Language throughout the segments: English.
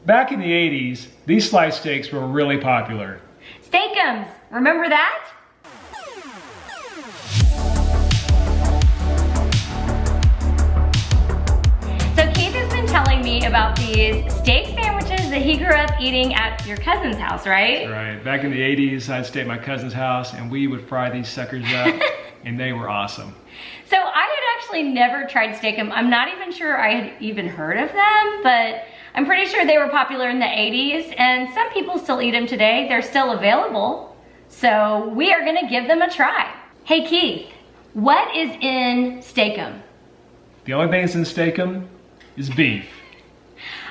Back in the 80s, these sliced steaks were really popular. Steak-umm, remember that? So Keith has been telling me about these steak sandwiches that he grew up eating at your cousin's house, right? Right. Back in the 80s, I'd stay at my cousin's house and we would fry these suckers up and they were awesome. So I had actually never tried Steak-umm. I'm not even sure I had even heard of them, but I'm pretty sure they were popular in the 80s and some people still eat them today. They're still available. So we are gonna give them a try. Hey Keith, what is in Steak-umm? The only thing that's in Steak-umm is beef.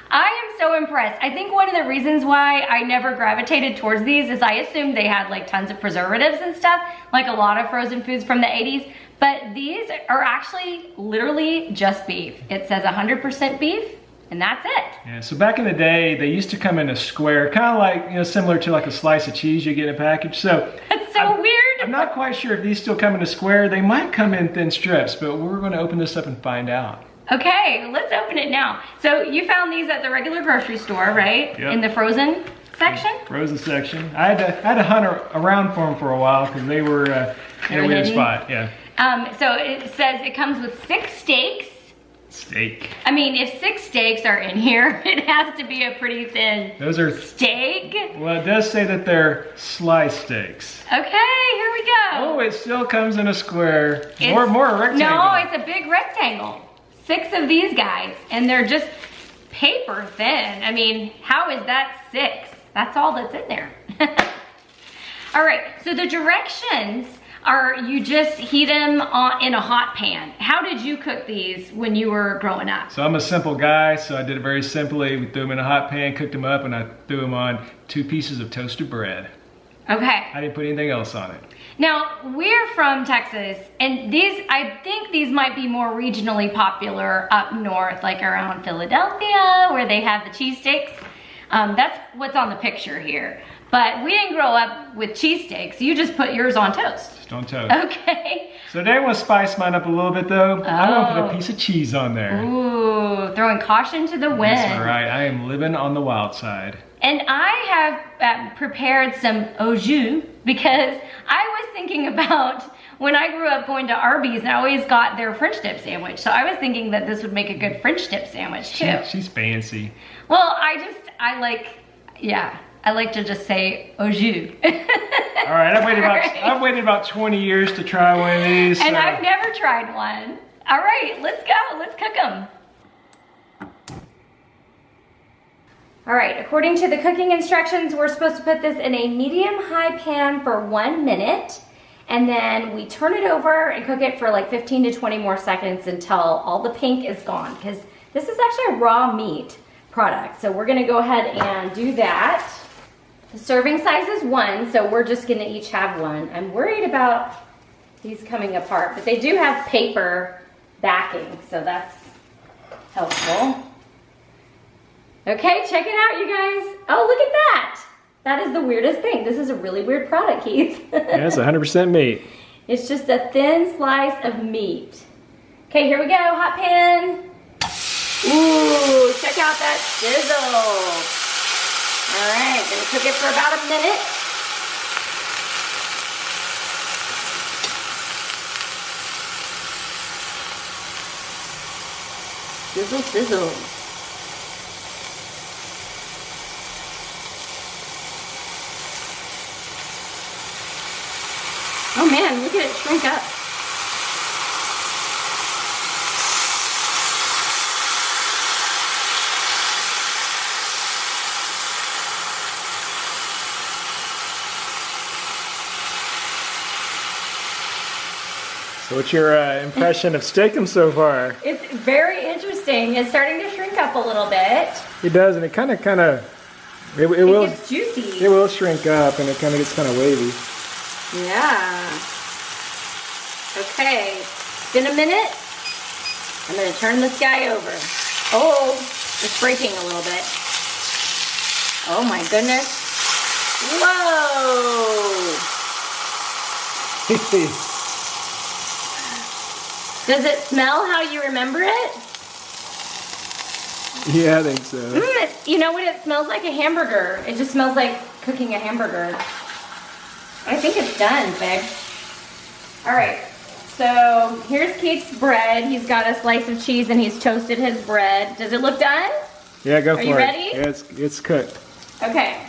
I am so impressed. I think one of the reasons why I never gravitated towards these is I assumed they had like tons of preservatives and stuff, like a lot of frozen foods from the 80s, but these are actually literally just beef. It says 100% beef, and that's it. Yeah, so back in the day, they used to come in a square, kind of like, you know, similar to like a slice of cheese you get in a package. So That's so weird. I'm not quite sure if these still come in a square. They might come in thin strips, but we're going to open this up and find out. Okay, let's open it now. So you found these at the regular grocery store, right? Yep. In the frozen section? Frozen section. I had to hunt around for them for a while because they were in a weird spot. Yeah. So it says it comes with 6 steaks. Steak. I mean, if 6 steaks are in here, it has to be a pretty thin Those are steak. Well, it does say that they're sliced steaks. Okay, here we go. Oh, it still comes in a square. More a rectangle. No, it's a big rectangle. 6 of these guys, and they're just paper thin. I mean, how is that 6? That's all that's in there. All right, so the directions are you just heat them in a hot pan. How did you cook these when you were growing up? So I'm a simple guy, so I did it very simply. We threw them in a hot pan, cooked them up, and I threw them on 2 pieces of toasted bread. Okay. I didn't put anything else on it. Now, we're from Texas, and I think these might be more regionally popular up north, like around Philadelphia, where they have the cheesesteaks. That's what's on the picture here. But we didn't grow up with cheesesteaks. You just put yours on toast. Just on toast. Okay. So today I want to spice mine up a little bit though. I'm going to put a piece of cheese on there. Ooh, throwing caution to the wind. That's all right. I am living on the wild side. And I have prepared some au jus because I was thinking about when I grew up going to Arby's and I always got their French dip sandwich. So I was thinking that this would make a good French dip sandwich too. She's fancy. Well, I like to just say au jus. All right, I've waited about 20 years to try one of these. And I've never tried one. All right, let's go. Let's cook them. All right, according to the cooking instructions, we're supposed to put this in a medium-high pan for 1 minute, and then we turn it over and cook it for like 15 to 20 more seconds until all the pink is gone, because this is actually a raw meat product. So we're gonna go ahead and do that. The serving size is 1, so we're just gonna each have 1. I'm worried about these coming apart, but they do have paper backing, so that's helpful. Okay, check it out, you guys. Oh, look at that. That is the weirdest thing. This is a really weird product, Keith. Yeah, it's 100% meat. It's just a thin slice of meat. Okay, here we go, hot pan. Ooh, check out that sizzle. All right, gonna cook it for about a minute. Sizzle, sizzle. Oh man, look at it shrink up. So what's your impression of Steak-umm so far? It's very interesting. It's starting to shrink up a little bit. It does, and it kind of, it will. It's juicy. It will shrink up, and it kind of gets kind of wavy. Yeah. Okay, it's been a minute. I'm gonna turn this guy over. Oh, it's breaking a little bit. Oh my goodness. Whoa. Does it smell how you remember it? Yeah, I think so. You know what? It smells like a hamburger. It just smells like cooking a hamburger. I think it's done, babe. All right. So here's Kate's bread. He's got a slice of cheese and he's toasted his bread. Does it look done? Yeah, go for it. Are you ready? Yeah, it's cooked. Okay.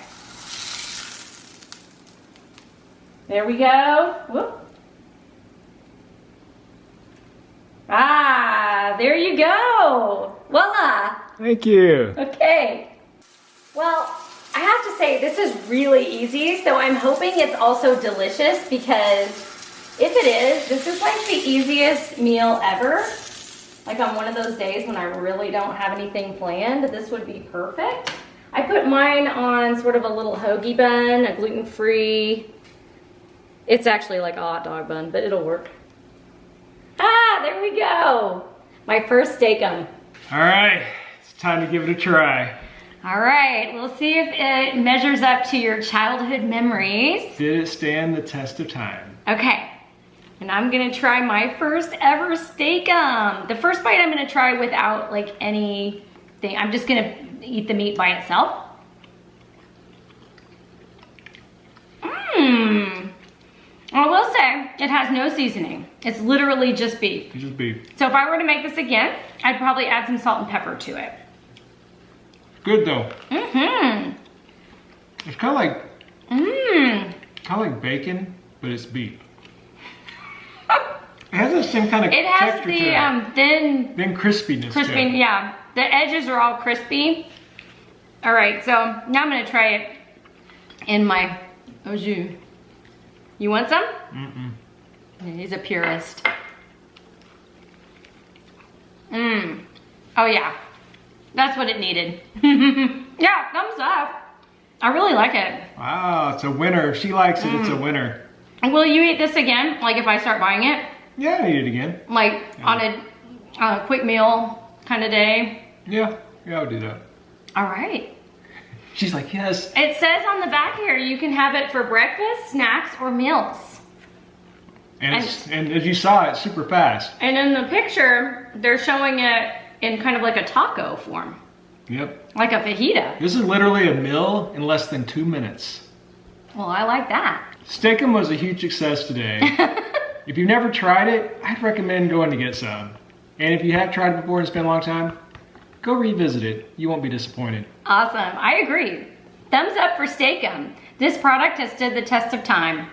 There we go. Whoop. Ah, there you go. Voila. Thank you. Okay. Well, I have to say this is really easy, so I'm hoping it's also delicious because if it is, this is like the easiest meal ever. Like on one of those days when I really don't have anything planned, this would be perfect. I put mine on sort of a little hoagie bun, a gluten-free. It's actually like a hot dog bun, but it'll work. Ah, there we go. My first steak-umm. All right, it's time to give it a try. All right, we'll see if it measures up to your childhood memories. Did it stand the test of time? Okay, and I'm gonna try my first ever steak-umm. The first bite I'm gonna try without like anything. I'm just gonna eat the meat by itself. I will say, it has no seasoning. It's literally just beef. It's just beef. So if I were to make this again, I'd probably add some salt and pepper to it. Good though. Mm-hmm. It's kind of like bacon, but it's beef. It has the same kind of It has texture to it. thin Crispiness to crispy, it. yeah. The edges are all crispy. All right, so now I'm gonna try it in my au jus. You want some? Mm-mm. He's a purist. Oh yeah, that's what it needed. Yeah, thumbs up. I really like it. Wow, it's a winner. If she likes it, it's a winner. Will you eat this again? Like if I start buying it? Yeah, I'll eat it again. Like on a quick meal kind of day? Yeah, I'll do that. All right. She's like, yes. It says on the back here, you can have it for breakfast, snacks, or meals. And as you saw, it's super fast. And in the picture, they're showing it in kind of like a taco form. Yep. Like a fajita. This is literally a meal in less than 2 minutes. Well, I like that. Steak-umm was a huge success today. If you've never tried it, I'd recommend going to get some. And if you have tried it before and spent a long time, go revisit it. You won't be disappointed. Awesome. I agree. Thumbs up for Steak-umm. This product has stood the test of time.